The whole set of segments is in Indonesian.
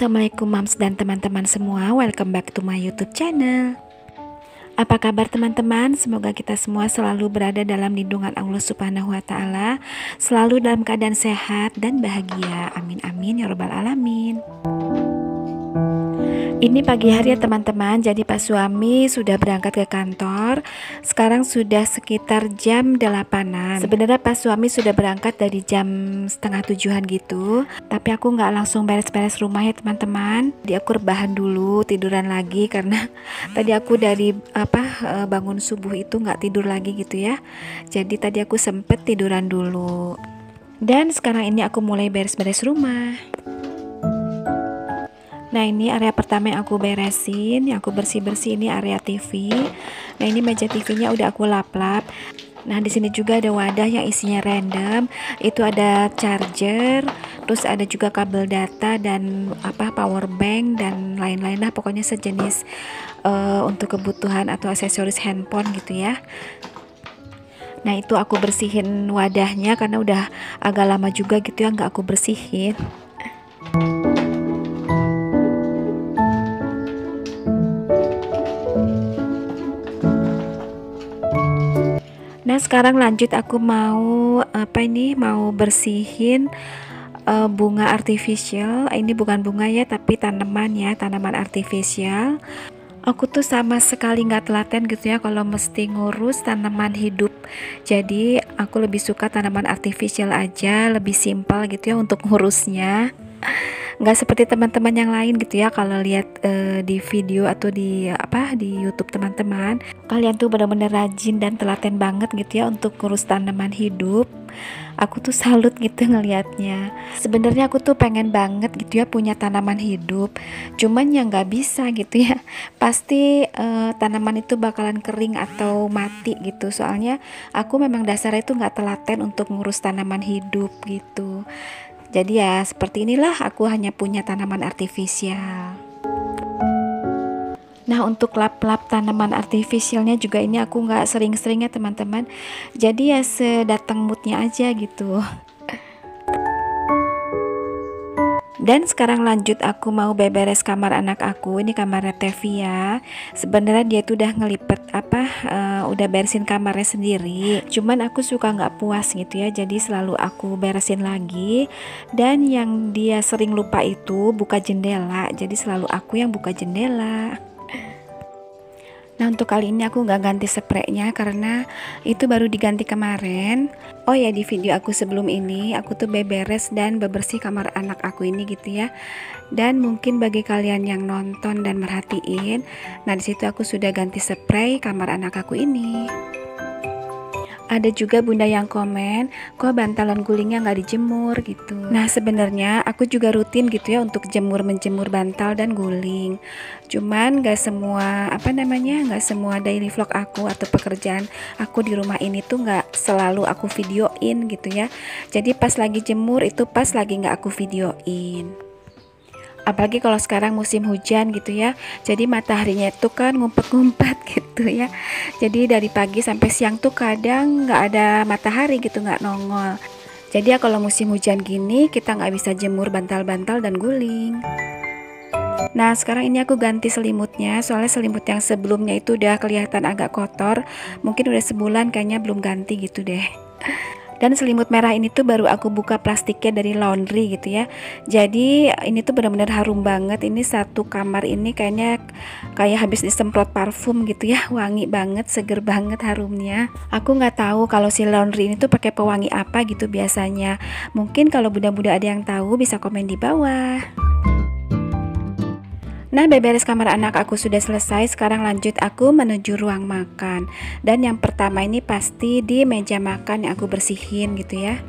Assalamualaikum mams dan teman-teman semua, welcome back to my YouTube channel. Apa kabar teman-teman? Semoga kita semua selalu berada dalam lindungan Allah Subhanahu wa Ta'ala, selalu dalam keadaan sehat dan bahagia. Amin amin ya robbal alamin. Ini pagi hari ya teman-teman, jadi Pak suami sudah berangkat ke kantor. Sekarang sudah sekitar jam 8-an. Sebenarnya Pak suami sudah berangkat dari jam setengah 7-an gitu. Tapi aku nggak langsung beres-beres rumah ya teman-teman. Jadi aku rebahan dulu, tiduran lagi karena tadi aku dari bangun subuh itu nggak tidur lagi gitu ya. Jadi tadi aku sempet tiduran dulu. Dan sekarang ini aku mulai beres-beres rumah. Nah ini area pertama yang aku beresin, yang aku bersih-bersih ini area TV. Nah ini meja TV-nya udah aku lap-lap. Nah di sini juga ada wadah yang isinya random. Itu ada charger, terus ada juga kabel data dan power bank dan lain-lain lah. Pokoknya sejenis untuk kebutuhan atau aksesoris handphone gitu ya. Nah itu aku bersihin wadahnya karena udah agak lama juga gitu ya nggak aku bersihin. Nah sekarang lanjut aku mau mau bersihin bunga artificial. Ini bukan bunga ya tapi tanaman ya, tanaman artificial. Aku tuh sama sekali nggak telaten gitu ya kalau mesti ngurus tanaman hidup. Jadi aku lebih suka tanaman artificial aja, lebih simpel gitu ya untuk ngurusnya. Nggak seperti teman-teman yang lain gitu ya, kalau lihat di video atau di YouTube teman-teman, kalian tuh benar-benar rajin dan telaten banget gitu ya untuk ngurus tanaman hidup. Aku tuh salut gitu ngelihatnya. Sebenarnya aku tuh pengen banget gitu ya punya tanaman hidup, cuman ya nggak bisa gitu ya. Pasti tanaman itu bakalan kering atau mati gitu, soalnya aku memang dasarnya itu nggak telaten untuk ngurus tanaman hidup gitu. Jadi ya seperti inilah, aku hanya punya tanaman artifisial. Nah untuk lap-lap tanaman artifisialnya juga ini aku nggak sering-sering ya teman-teman. Jadi ya sedatang moodnya aja gitu. Dan sekarang lanjut aku mau beberes kamar anak aku. Ini kamarnya Tevia. Sebenarnya dia tuh udah ngelipet udah beresin kamarnya sendiri. Cuman aku suka nggak puas gitu ya. Jadi selalu aku beresin lagi. Dan yang dia sering lupa itu buka jendela. Jadi selalu aku yang buka jendela. Nah untuk kali ini aku nggak ganti spraynya karena itu baru diganti kemarin. Oh ya, di video aku sebelum ini aku tuh beberes dan bebersih kamar anak aku ini gitu ya. Dan mungkin bagi kalian yang nonton dan merhatiin, nah disitu aku sudah ganti spray kamar anak aku ini. Ada juga bunda yang komen, kok bantalan gulingnya nggak dijemur gitu. Nah sebenarnya aku juga rutin gitu ya untuk menjemur bantal dan guling. Cuman nggak semua nggak semua daily vlog aku atau pekerjaan aku di rumah ini tuh nggak selalu aku videoin gitu ya. Jadi pas lagi jemur itu pas lagi nggak aku videoin. Apalagi kalau sekarang musim hujan gitu ya, jadi mataharinya itu kan ngumpet-ngumpet gitu ya. Jadi dari pagi sampai siang tuh kadang nggak ada matahari gitu, nggak nongol. Jadi ya kalau musim hujan gini kita nggak bisa jemur bantal-bantal dan guling. Nah sekarang ini aku ganti selimutnya, soalnya selimut yang sebelumnya itu udah kelihatan agak kotor. Mungkin udah sebulan kayaknya belum ganti gitu deh. Dan selimut merah ini tuh baru aku buka plastiknya dari laundry gitu ya. Jadi ini tuh benar-benar harum banget. Ini satu kamar ini kayak habis disemprot parfum gitu ya. Wangi banget, seger banget harumnya. Aku nggak tahu kalau si laundry ini tuh pakai pewangi apa gitu biasanya. Mungkin kalau bunda-bunda ada yang tahu bisa komen di bawah. Nah beberes kamar anak aku sudah selesai. Sekarang lanjut aku menuju ruang makan. Dan yang pertama ini pasti di meja makan yang aku bersihin gitu ya.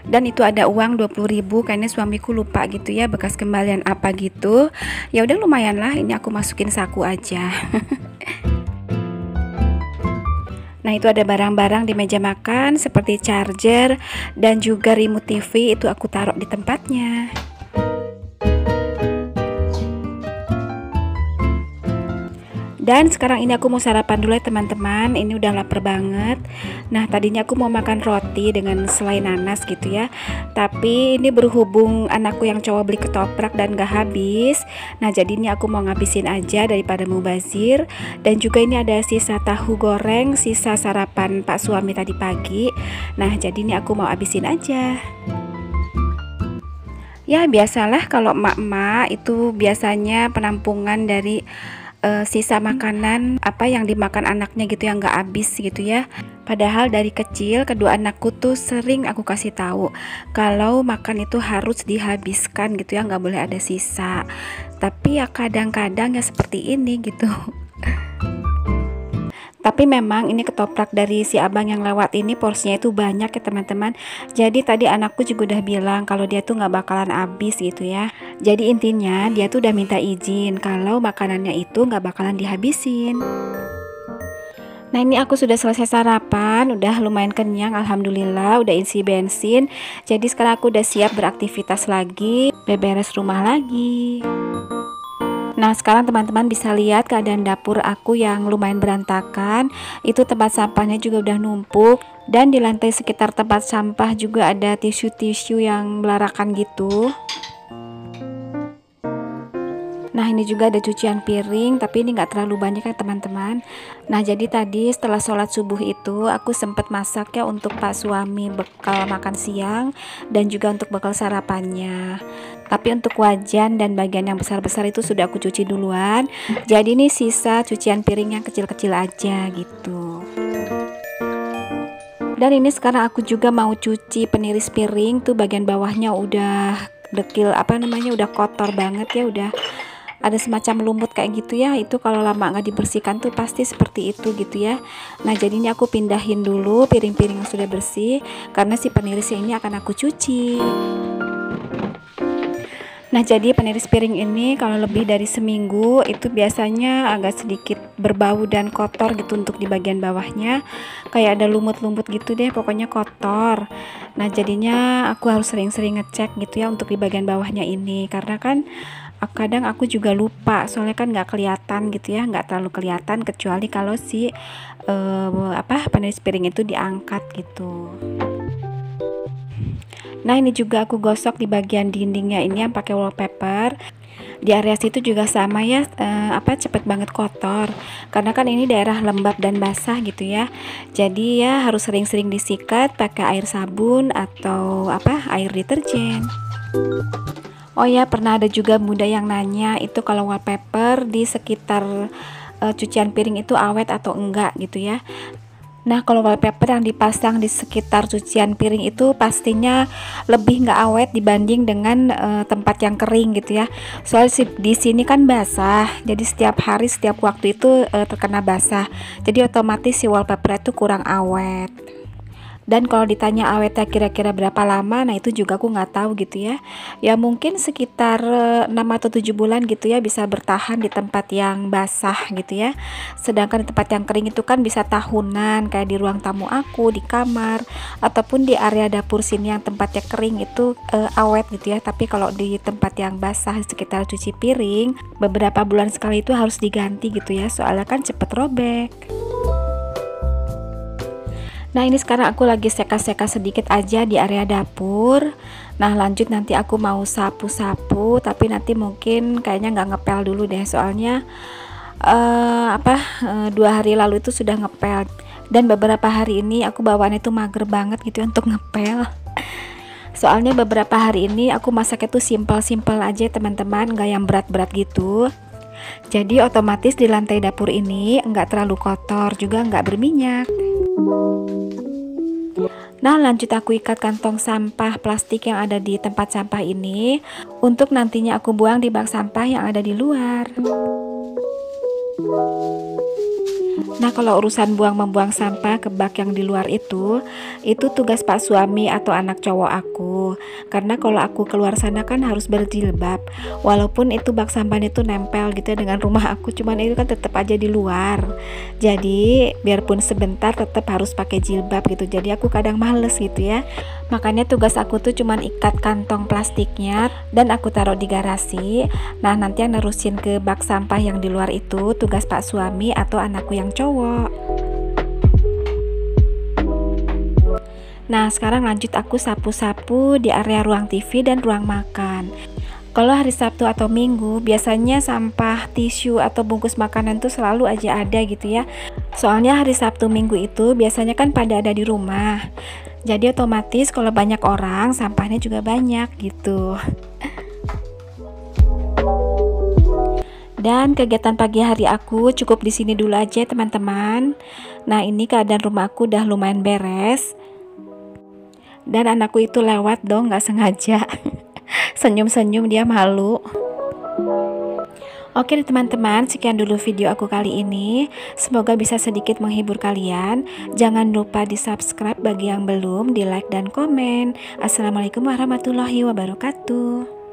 Dan itu ada uang 20.000, kayaknya suamiku lupa gitu ya, bekas kembalian apa gitu. Ya udah lumayan lah, ini aku masukin saku aja. Nah itu ada barang-barang di meja makan seperti charger dan juga remote TV, itu aku taruh di tempatnya. Dan sekarang ini aku mau sarapan dulu ya teman-teman. Ini udah lapar banget. Nah, tadinya aku mau makan roti dengan selai nanas gitu ya. Tapi ini berhubung anakku yang cowok beli ketoprak dan gak habis. Nah, jadi ini aku mau ngabisin aja daripada mubazir. Dan juga ini ada sisa tahu goreng, sisa sarapan Pak suami tadi pagi. Nah, jadi ini aku mau habisin aja. Ya, biasalah kalau emak-emak itu biasanya penampungan dari sisa makanan apa yang dimakan anaknya gitu yang nggak habis gitu ya. Padahal dari kecil kedua anakku tuh sering aku kasih tahu kalau makan itu harus dihabiskan gitu ya, nggak boleh ada sisa. Tapi ya kadang-kadang ya seperti ini gitu. Tapi memang ini ketoprak dari si abang yang lewat ini porsinya itu banyak ya teman-teman. Jadi tadi anakku juga udah bilang kalau dia tuh nggak bakalan habis gitu ya. Jadi intinya dia tuh udah minta izin kalau makanannya itu nggak bakalan dihabisin. Nah, ini aku sudah selesai sarapan, udah lumayan kenyang, alhamdulillah, udah isi bensin. Jadi sekarang aku udah siap beraktivitas lagi, beberes rumah lagi. Nah, sekarang teman-teman bisa lihat keadaan dapur aku yang lumayan berantakan. Itu tempat sampahnya juga udah numpuk, dan di lantai sekitar tempat sampah juga ada tisu-tisu yang belarakan gitu. Nah, ini juga ada cucian piring, tapi ini nggak terlalu banyak ya teman-teman. Nah, jadi tadi setelah sholat subuh itu aku sempat masak ya untuk Pak suami bekal makan siang dan juga untuk bekal sarapannya. Tapi untuk wajan dan bagian yang besar-besar itu sudah aku cuci duluan. Jadi ini sisa cucian piring yang kecil-kecil aja gitu. Dan ini sekarang aku juga mau cuci peniris piring tuh, bagian bawahnya udah dekil udah kotor banget ya, udah ada semacam lumut kayak gitu ya. Itu kalau lama nggak dibersihkan tuh pasti seperti itu gitu ya. Nah, jadi ini aku pindahin dulu piring-piring yang sudah bersih karena si penirisnya ini akan aku cuci. Nah, jadi peniris piring ini kalau lebih dari seminggu itu biasanya agak sedikit berbau dan kotor gitu untuk di bagian bawahnya. Kayak ada lumut-lumut gitu deh, pokoknya kotor. Nah, jadinya aku harus sering-sering ngecek gitu ya untuk di bagian bawahnya ini. Karena kan kadang aku juga lupa, soalnya kan nggak kelihatan gitu ya, nggak terlalu kelihatan kecuali kalau si peniris piring itu diangkat gitu. Nah, ini juga aku gosok di bagian dindingnya ini yang pakai wallpaper. Di area situ juga sama ya, cepet banget kotor karena kan ini daerah lembab dan basah gitu ya. Jadi ya harus sering-sering disikat pakai air sabun atau air deterjen. Oh ya, pernah ada juga bunda yang nanya itu kalau wallpaper di sekitar cucian piring itu awet atau enggak gitu ya. Nah, kalau wallpaper yang dipasang di sekitar cucian piring itu pastinya lebih nggak awet dibanding dengan tempat yang kering gitu ya. Soalnya di sini kan basah, jadi setiap hari setiap waktu itu terkena basah. Jadi otomatis si wallpaper itu kurang awet. Dan kalau ditanya awetnya kira-kira berapa lama, nah itu juga aku nggak tahu gitu ya. Ya mungkin sekitar 6 atau 7 bulan gitu ya, bisa bertahan di tempat yang basah gitu ya. Sedangkan di tempat yang kering itu kan bisa tahunan, kayak di ruang tamu aku, di kamar, ataupun di area dapur sini yang tempatnya kering itu awet gitu ya. Tapi kalau di tempat yang basah sekitar cuci piring, beberapa bulan sekali itu harus diganti gitu ya, soalnya kan cepet robek. Nah, ini sekarang aku lagi seka-seka sedikit aja di area dapur. Nah, lanjut nanti aku mau sapu-sapu, tapi nanti mungkin kayaknya nggak ngepel dulu deh, soalnya 2 hari lalu itu sudah ngepel, dan beberapa hari ini aku bawaannya tuh mager banget gitu untuk ngepel. Soalnya beberapa hari ini aku masaknya tuh simpel-simpel aja teman-teman, nggak yang berat-berat gitu. Jadi otomatis di lantai dapur ini nggak terlalu kotor, juga nggak berminyak. Nah, lanjut aku ikat kantong sampah plastik yang ada di tempat sampah ini untuk nantinya aku buang di bak sampah yang ada di luar. Nah, kalau urusan membuang sampah ke bak yang di luar itu tugas Pak suami atau anak cowok aku. Karena kalau aku keluar sana kan harus berjilbab. Walaupun itu bak sampahnya itu nempel gitu ya dengan rumah aku, cuman itu kan tetap aja di luar. Jadi biarpun sebentar tetap harus pakai jilbab gitu. Jadi aku kadang males gitu ya. Makanya tugas aku tuh cuman ikat kantong plastiknya dan aku taruh di garasi. Nah, nanti yang nerusin ke bak sampah yang di luar itu tugas Pak suami atau anakku yang cowok. Nah, sekarang lanjut aku sapu-sapu di area ruang TV dan ruang makan. Kalau hari Sabtu atau Minggu, biasanya sampah tisu atau bungkus makanan tuh selalu aja ada gitu ya. Soalnya hari Sabtu Minggu itu biasanya kan pada ada di rumah. Jadi otomatis kalau banyak orang, sampahnya juga banyak gitu. Dan kegiatan pagi hari aku cukup di sini dulu aja teman-teman. Nah, ini keadaan rumah aku udah lumayan beres. Dan anakku itu lewat dong, nggak sengaja. Senyum-senyum, dia malu. Oke teman-teman, sekian dulu video aku kali ini. Semoga bisa sedikit menghibur kalian. Jangan lupa di subscribe bagi yang belum, di like dan komen. Assalamualaikum warahmatullahi wabarakatuh.